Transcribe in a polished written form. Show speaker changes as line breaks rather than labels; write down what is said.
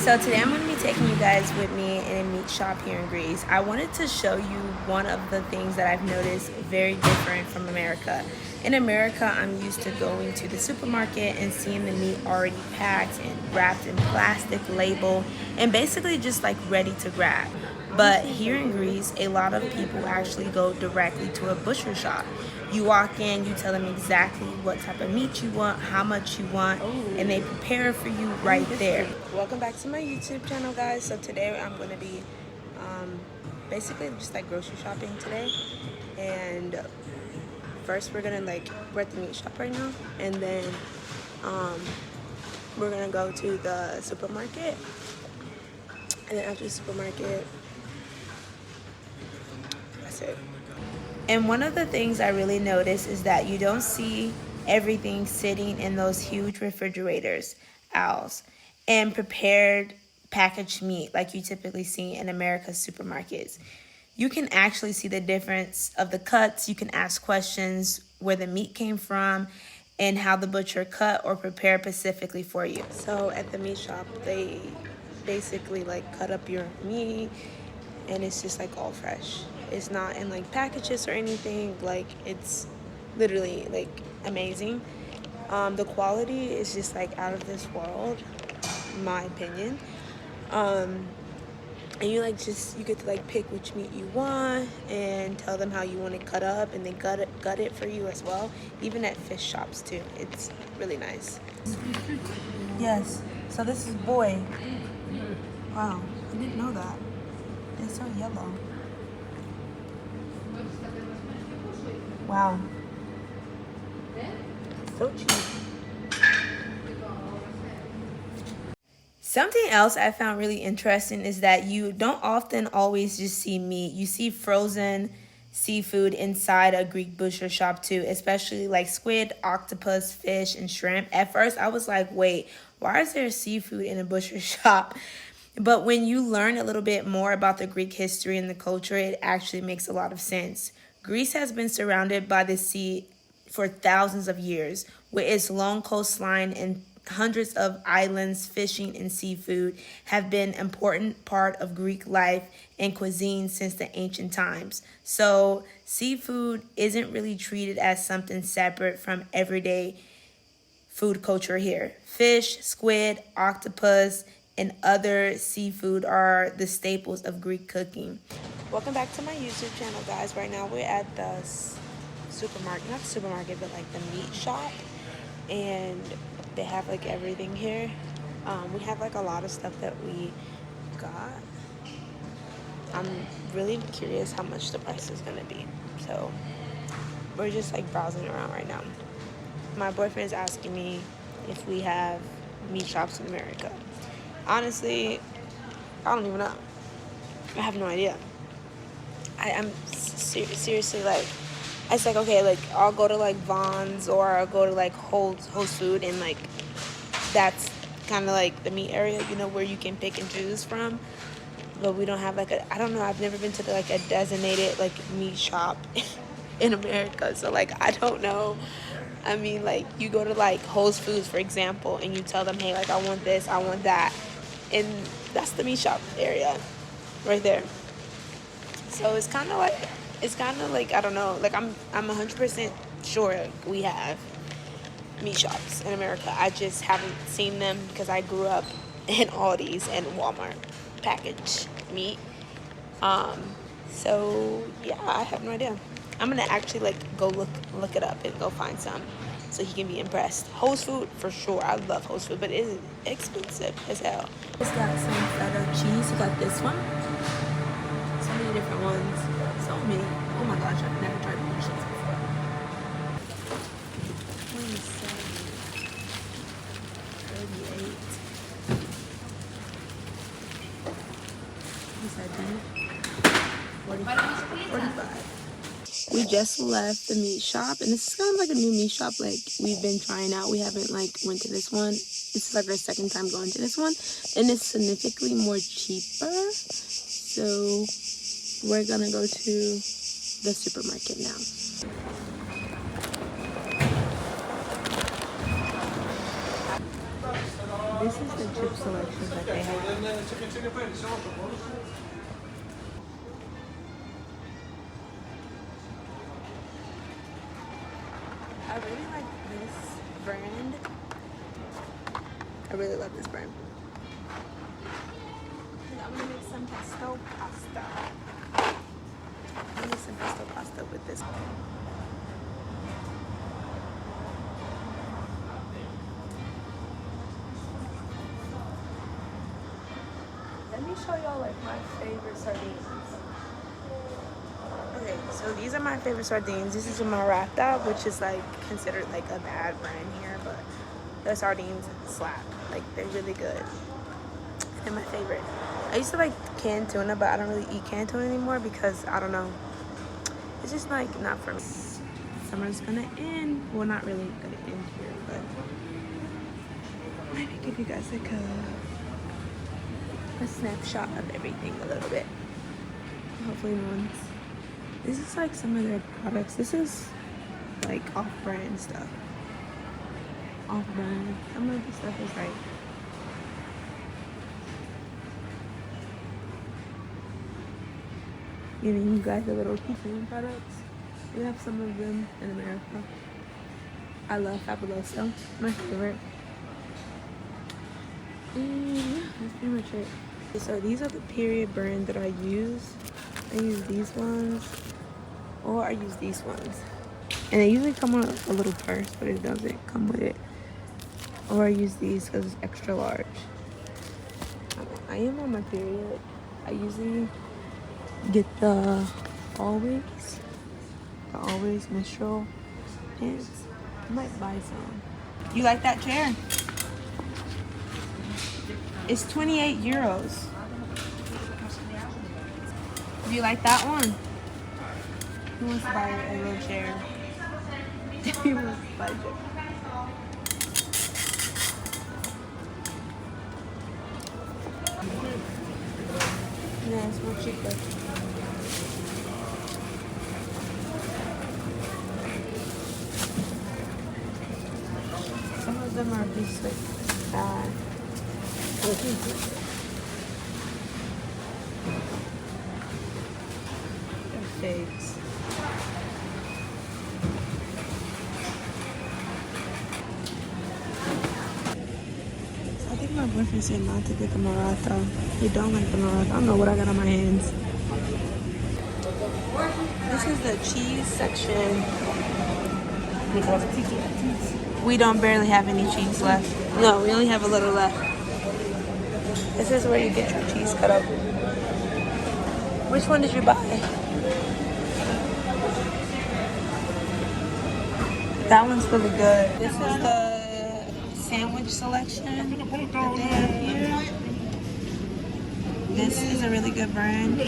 So today I'm going to be taking you guys with me in a meat shop here in Greece. I wanted to show you one of the things that I've noticed very different from America. In America, I'm used to going to the supermarket and seeing the meat already packed and wrapped in plastic, label, and basically just like ready to grab. But here in Greece, a lot of people actually go directly to a butcher shop. You walk in, you tell them exactly what type of meat you want, how much you want, and they prepare it for you right there. Welcome back to my YouTube channel, guys. So today I'm going to be basically just like grocery shopping today. And first we're at the meat shop right now, and then we're gonna go to the supermarket, and then after the supermarket, that's it. And one of the things I really notice is that you don't see everything sitting in those huge refrigerators, aisles, and prepared packaged meat like you typically see in America's supermarkets. You can actually see the difference of the cuts. You can ask questions where the meat came from and how the butcher cut or prepared specifically for you. So at the meat shop, they basically like cut up your meat, and it's just like all fresh. It's not in like packages or anything. Like, it's literally like amazing. The quality is just like out of this world, in my opinion. And you get to like pick which meat you want and tell them how you want it cut up, and they gut it for you as well. Even at fish shops too. It's really nice. Yes. So this is boy. Wow, I didn't know that. It's so yellow. Wow. So cheap. Something else I found really interesting is that you don't often always just see meat. You see frozen seafood inside a Greek butcher shop too, especially like squid, octopus, fish, and shrimp. At first I was like, wait, why is there seafood in a butcher shop? But when you learn a little bit more about the Greek history and the culture, it actually makes a lot of sense. Greece has been surrounded by the sea for thousands of years. With its long coastline and hundreds of islands, fishing and seafood have been an important part of Greek life and cuisine since the ancient times. So seafood isn't really treated as something separate from everyday food culture here. Fish, squid, octopus, and other seafood are the staples of Greek cooking. Welcome back to my YouTube channel, guys. Right now we're at the supermarket, not the supermarket, but like the meat shop, and they have like everything here. We have like a lot of stuff that we got. I'm really curious how much the price is gonna be, so we're just like browsing around right now. My boyfriend is asking me if we have meat shops in America. Honestly, I don't even know. I have no idea. I'm seriously like, it's like, okay, like I'll go to like Vons or I'll go to like Whole Food, and like that's kind of like the meat area, you know, where you can pick and choose from. But we don't have like I don't know, I've never been to like a designated like meat shop in America, so like I don't know. I mean, like you go to like Whole Foods, for example, and you tell them, hey, like I want this, I want that, and that's the meat shop area right there. So it's kind of like I don't know, like I'm 100% sure we have meat shops in America. I just haven't seen them because I grew up in Aldi's and Walmart packaged meat. So yeah, I have no idea. I'm gonna actually like go look it up and go find some so he can be impressed. Whole Food for sure. I love Whole Food, but it is expensive as hell. It's got some feta cheese. We got this one. So many different ones. So many. Oh my gosh, I've never tried meat cheese before. 27, 38. What's that, dude? 45. We just left the meat shop, and this is kind of like a new meat shop like we've been trying out. We haven't like went to this one. This is like our second time going to this one, and it's significantly more cheaper. So we're gonna go to the supermarket now. This is the chip selections that they have. I really like this brand. I really love this brand. I'm gonna make some pesto pasta. I'm gonna make some pesto pasta with this. Let me show y'all like my favorite sardines. Okay, so these are my favorite sardines. This is a Maratha, which is like considered like a bad brand here, but the sardines slap. Like they're really good. They're my favorite. I used to like canned tuna, but I don't really eat canned tuna anymore because I don't know. It's just like not for me. Summer's gonna end. Well, not really gonna end here, but maybe give you guys like a snapshot of everything a little bit. Hopefully no one's. This is like some of their products. This is like off-brand stuff. Off-brand. Some of the stuff is like giving you guys a little keychain products. We have some of them in America. I love Fabuloso. My favorite. And yeah, that's pretty much it. So these are the period brand that I use. I use these ones, or I use these ones. And they usually come on a little purse, but it doesn't come with it. Or I use these because it's extra large. I am on my period. I usually get the Always menstrual pants. I might buy some. You like that chair? It's 28 euros. Do you like that one? Who wants to buy a little chair? Who wants to buy a chair? Yeah, it's more cheaper. Some of them are just like bad. They're fakes. I think my boyfriend said not to get the Maratha. He don't like the Maratha. I don't know what I got on my hands. This is the cheese section. We don't barely have any cheese left. No, we only have a little left. This is where you get your cheese cut up. Which one did you buy? That one's really good. This is the sandwich selection that they have here. This is a really good brand.